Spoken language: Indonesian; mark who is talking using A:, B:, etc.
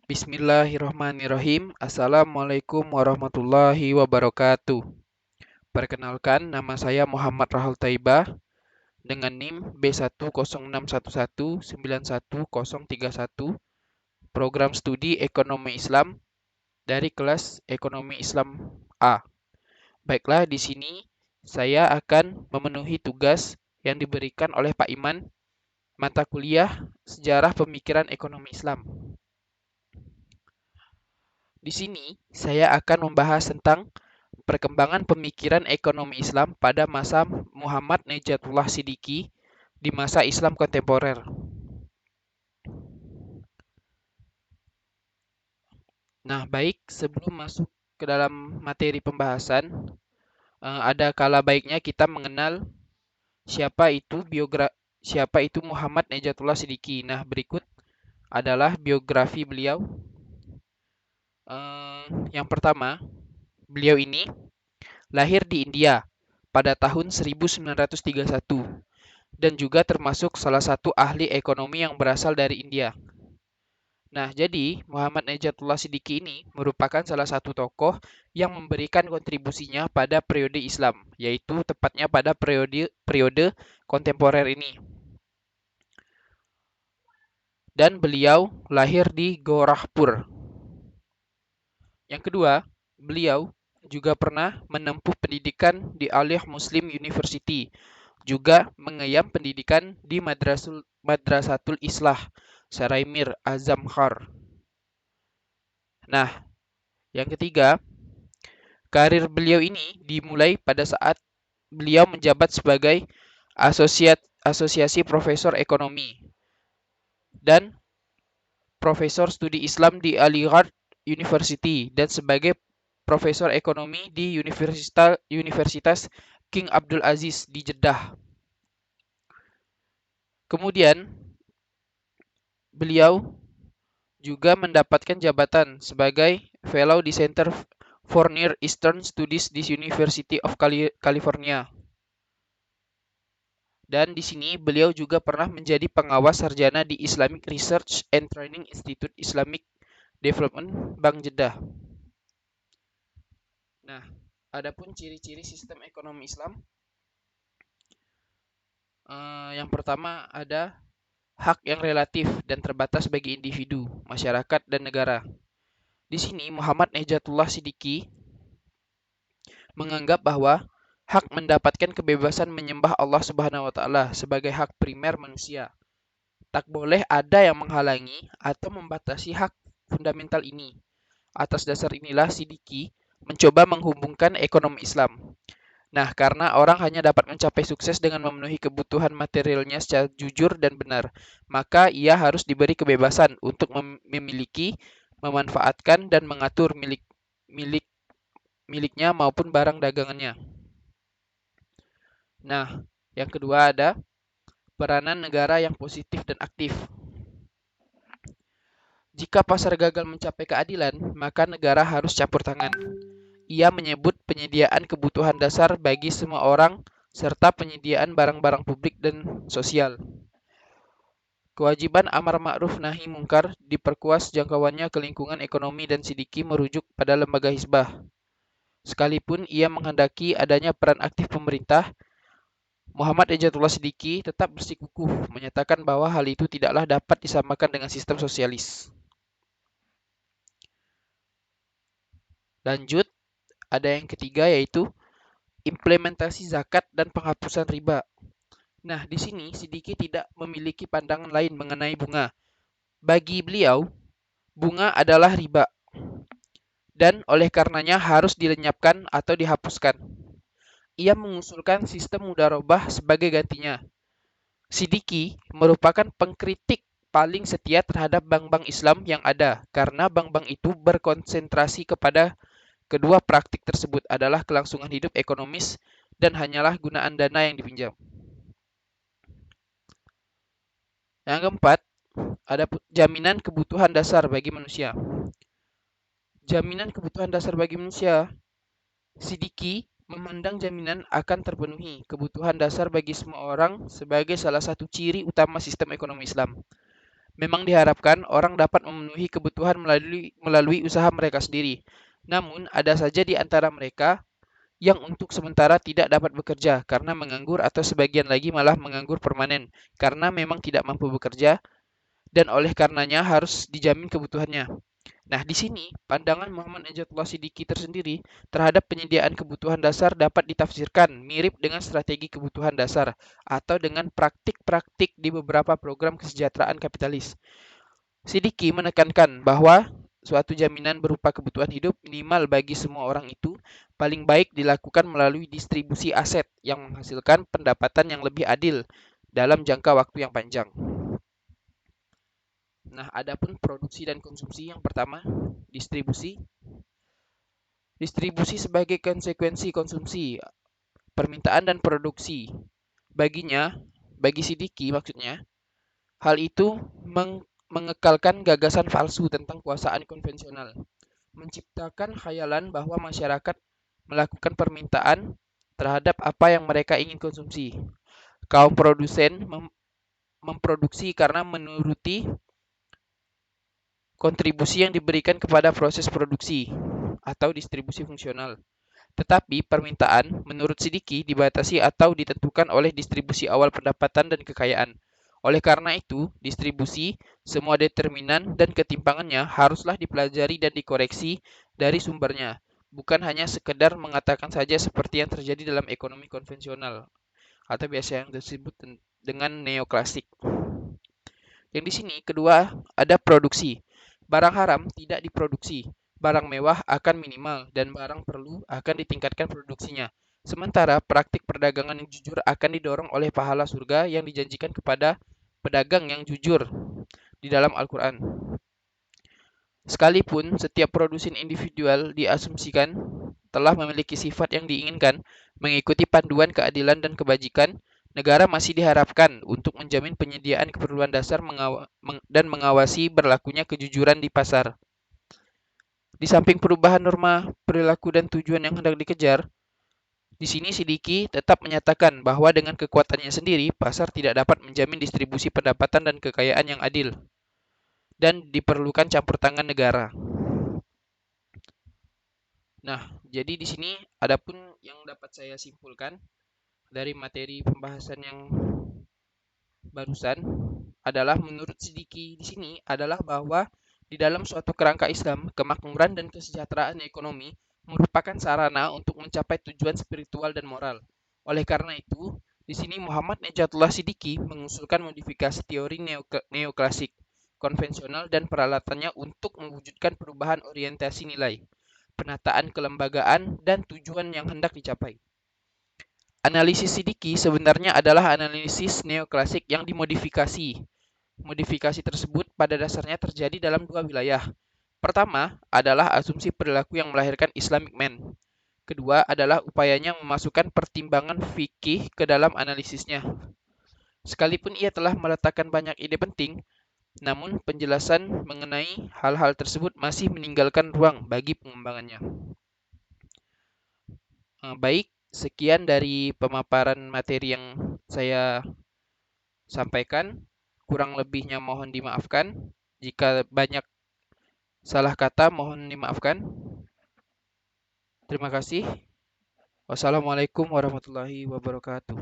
A: Bismillahirrahmanirrahim. Assalamualaikum warahmatullahi wabarakatuh. Perkenalkan, nama saya Muhammad Rahul Taibah dengan NIM B10611911031, program studi Ekonomi Islam dari kelas Ekonomi Islam A. Baiklah, di sini saya akan memenuhi tugas yang diberikan oleh Pak Iman, mata kuliah Sejarah Pemikiran Ekonomi Islam. Di sini saya akan membahas tentang perkembangan pemikiran ekonomi Islam pada masa Muhammad Najatullah Siddiqi di masa Islam kontemporer. Nah, baik, sebelum masuk ke dalam materi pembahasan, ada kala baiknya kita mengenal siapa itu Muhammad Najatullah Siddiqi. Nah, berikut adalah biografi beliau. Yang pertama, beliau ini lahir di India pada tahun 1931 dan juga termasuk salah satu ahli ekonomi yang berasal dari India. Nah, jadi Muhammad Najatullah Siddiqi ini merupakan salah satu tokoh yang memberikan kontribusinya pada periode Islam, yaitu tepatnya pada periode kontemporer ini. Dan beliau lahir di Gorakhpur. Yang kedua, beliau juga pernah menempuh pendidikan di Al Muslim University, juga mengayam pendidikan di Madrasatul Islah Saraimir Azamkhar. Nah, yang ketiga, karir beliau ini dimulai pada saat beliau menjabat sebagai asosiasi profesor ekonomi dan profesor studi Islam di Aligarh University dan sebagai profesor ekonomi di Universitas King Abdul Aziz di Jeddah. Kemudian, beliau juga mendapatkan jabatan sebagai Fellow di Center for Near Eastern Studies di University of California. Dan di sini beliau juga pernah menjadi pengawas sarjana di Islamic Research and Training Institute Islamic Development Bank Jeddah. Nah, adapun ciri-ciri sistem ekonomi Islam, yang pertama ada hak yang relatif dan terbatas bagi individu, masyarakat, dan negara. Di sini Muhammad Najatullah Siddiqi menganggap bahwa hak mendapatkan kebebasan menyembah Allah Subhanahu wa taala sebagai hak primer manusia. Tak boleh ada yang menghalangi atau membatasi hak fundamental ini. Atas dasar inilah Siddiqi mencoba menghubungkan ekonomi Islam. Nah, karena orang hanya dapat mencapai sukses dengan memenuhi kebutuhan materialnya secara jujur dan benar, maka ia harus diberi kebebasan untuk memiliki, memanfaatkan, dan mengatur miliknya maupun barang dagangannya. Nah, yang kedua ada peranan negara yang positif dan aktif. Jika pasar gagal mencapai keadilan, maka negara harus campur tangan. Ia menyebut penyediaan kebutuhan dasar bagi semua orang serta penyediaan barang-barang publik dan sosial. Kewajiban amar ma'ruf nahi mungkar diperkuas jangkauannya ke lingkungan ekonomi dan Siddiqi merujuk pada lembaga hizbah. Sekalipun ia menghendaki adanya peran aktif pemerintah, Muhammad Najatullah Siddiqi tetap bersikukuh menyatakan bahwa hal itu tidaklah dapat disamakan dengan sistem sosialis. Lanjut, ada yang ketiga yaitu implementasi zakat dan penghapusan riba. Nah, di sini Siddiqi tidak memiliki pandangan lain mengenai bunga. Bagi beliau, bunga adalah riba dan oleh karenanya harus dilenyapkan atau dihapuskan. Ia mengusulkan sistem mudharabah sebagai gantinya. Siddiqi merupakan pengkritik paling setia terhadap bank-bank Islam yang ada karena bank-bank itu berkonsentrasi kepada kedua praktik tersebut adalah kelangsungan hidup ekonomis dan hanyalah gunaan dana yang dipinjam. Yang keempat, ada jaminan kebutuhan dasar bagi manusia. Jaminan kebutuhan dasar bagi manusia, Siddiqi memandang jaminan akan terpenuhi kebutuhan dasar bagi semua orang sebagai salah satu ciri utama sistem ekonomi Islam. Memang diharapkan orang dapat memenuhi kebutuhan melalui usaha mereka sendiri. Namun, ada saja di antara mereka yang untuk sementara tidak dapat bekerja karena menganggur atau sebagian lagi malah menganggur permanen karena memang tidak mampu bekerja dan oleh karenanya harus dijamin kebutuhannya. Nah, di sini pandangan Muhammad Najatullah Siddiqui tersendiri terhadap penyediaan kebutuhan dasar dapat ditafsirkan mirip dengan strategi kebutuhan dasar atau dengan praktik-praktik di beberapa program kesejahteraan kapitalis. Siddiqui menekankan bahwa suatu jaminan berupa kebutuhan hidup minimal bagi semua orang itu paling baik dilakukan melalui distribusi aset yang menghasilkan pendapatan yang lebih adil dalam jangka waktu yang panjang. Nah, adapun produksi dan konsumsi yang pertama, distribusi. Distribusi sebagai konsekuensi konsumsi, permintaan dan produksi. Baginya, bagi Siddiqui maksudnya, hal itu mengekalkan gagasan palsu tentang kuasaan konvensional, menciptakan khayalan bahwa masyarakat melakukan permintaan terhadap apa yang mereka ingin konsumsi. Kaum produsen memproduksi karena menuruti kontribusi yang diberikan kepada proses produksi atau distribusi fungsional. Tetapi permintaan, menurut Siddiqui, dibatasi atau ditentukan oleh distribusi awal pendapatan dan kekayaan. Oleh karena itu, distribusi, semua determinan dan ketimpangannya haruslah dipelajari dan dikoreksi dari sumbernya, bukan hanya sekedar mengatakan saja seperti yang terjadi dalam ekonomi konvensional atau biasa yang disebut dengan neoklasik. Yang di sini kedua ada produksi. Barang haram tidak diproduksi, barang mewah akan minimal, dan barang perlu akan ditingkatkan produksinya. Sementara praktik perdagangan yang jujur akan didorong oleh pahala surga yang dijanjikan kepada pedagang yang jujur di dalam Al-Quran. Sekalipun setiap produsen individual diasumsikan telah memiliki sifat yang diinginkan mengikuti panduan keadilan dan kebajikan, negara masih diharapkan untuk menjamin penyediaan keperluan dasar dan mengawasi berlakunya kejujuran di pasar. Di samping perubahan norma, perilaku, dan tujuan yang hendak dikejar, di sini Siddiqui tetap menyatakan bahwa dengan kekuatannya sendiri, pasar tidak dapat menjamin distribusi pendapatan dan kekayaan yang adil, dan diperlukan campur tangan negara. Nah, jadi di sini adapun yang dapat saya simpulkan dari materi pembahasan yang barusan adalah menurut Siddiqui di sini adalah bahwa di dalam suatu kerangka Islam, kemakmuran dan kesejahteraan ekonomi merupakan sarana untuk mencapai tujuan spiritual dan moral. Oleh karena itu, di sini Muhammad Najatullah Siddiqui mengusulkan modifikasi teori neoklasik konvensional dan peralatannya untuk mewujudkan perubahan orientasi nilai, penataan kelembagaan, dan tujuan yang hendak dicapai. Analisis Siddiqui sebenarnya adalah analisis neoklasik yang dimodifikasi. Modifikasi tersebut pada dasarnya terjadi dalam dua wilayah. Pertama adalah asumsi perilaku yang melahirkan Islamic Man. Kedua adalah upayanya memasukkan pertimbangan fikih ke dalam analisisnya. Sekalipun ia telah meletakkan banyak ide penting, namun penjelasan mengenai hal-hal tersebut masih meninggalkan ruang bagi pengembangannya. Baik, sekian dari pemaparan materi yang saya sampaikan. Kurang lebihnya mohon dimaafkan. Jika banyak salah kata mohon dimaafkan. Terima kasih. Wassalamualaikum warahmatullahi wabarakatuh.